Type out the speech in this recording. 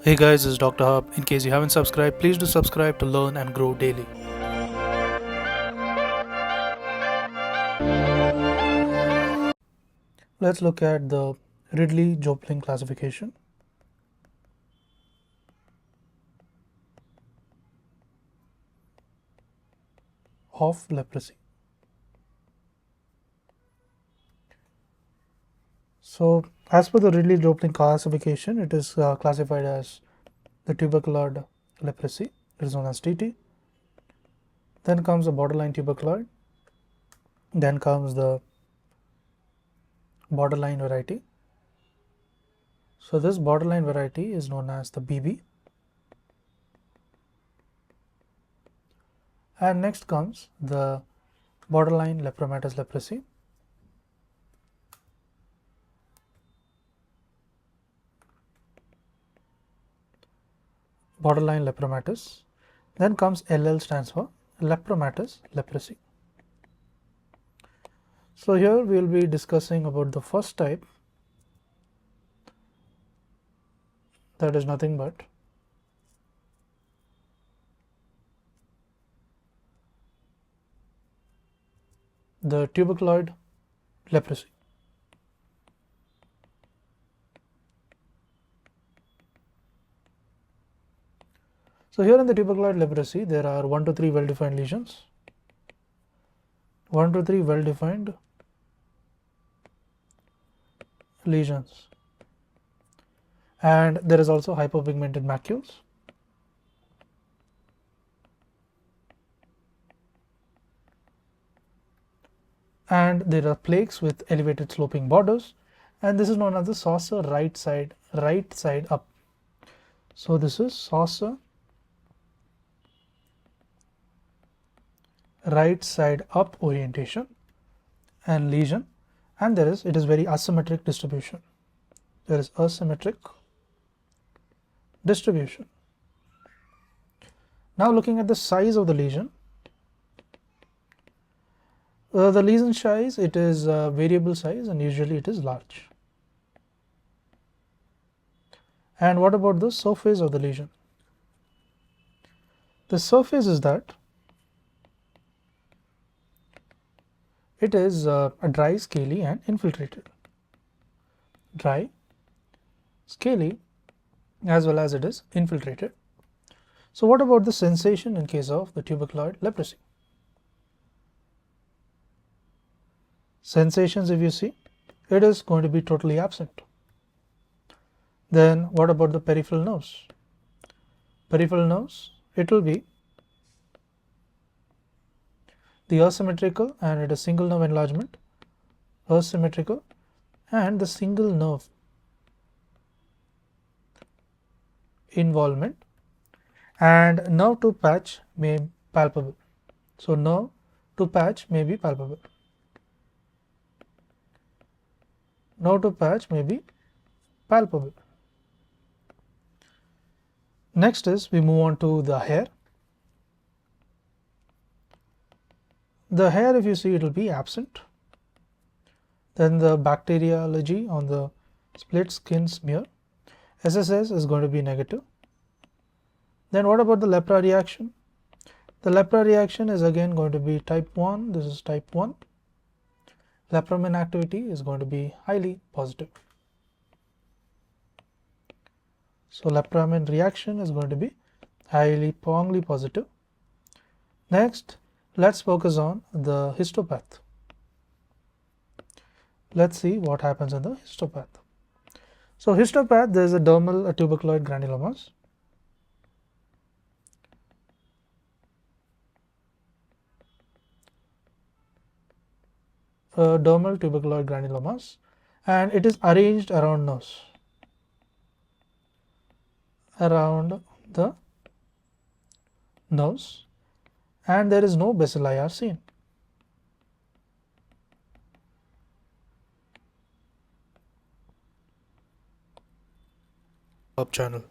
Hey guys, this is Dr. Hub. In case you haven't subscribed, please do subscribe to learn and grow daily. Let's look at the Ridley Jopling classification. Of leprosy. So, as per the Ridley Jopling classification, it is classified as the tuberculoid leprosy. It is known as TT. Then comes the borderline tuberculoid. Then comes the borderline variety. So, this borderline variety is known as the BB. And next comes the borderline lepromatous leprosy. Borderline lepromatous. Then comes LL, stands for lepromatous leprosy. So here we will be discussing about the first type, that is nothing but the tuberculoid leprosy. So here in the tuberculoid leprosy, there are 1 to 3 well-defined lesions, 1 to 3 well-defined lesions, and there is also hypopigmented macules. And there are plaques with elevated sloping borders, and this is known as the saucer right side up. So this is saucer right side up orientation and lesion, and it is very asymmetric distribution. There is asymmetric distribution. Now looking at the size of the lesion, the lesion size, it is variable size and usually it is large. And what about the surface of the lesion? The surface is that it is a dry, scaly and infiltrated. Dry, scaly, as well as it is infiltrated. So what about the sensation in case of the tuberculoid leprosy? Sensations, if you see, it is going to be totally absent. Then what about the peripheral nerves? Peripheral nerves, it will be the asymmetrical and it is single nerve enlargement, asymmetrical, and the single nerve involvement, and nerve to patch may be palpable. So nerve to patch may be palpable. Nerve to patch may be palpable. Next is we move on to the hair. The hair, if you see, it will be absent. Then the bacteriology on the split skin smear, SSS is going to be negative. Then what about the lepra reaction? The lepra reaction is again going to be type 1. This is type 1. Lepramin activity is going to be highly positive. So lepramin reaction is going to be highly strongly positive. Next, let's focus on the histopath. Let's see what happens in the histopath. So histopath, there is a dermal tuberculoid granulomas. Dermal tuberculoid granulomas, and it is arranged around nose, around the nose, and there is no bacilli are seen. Channel.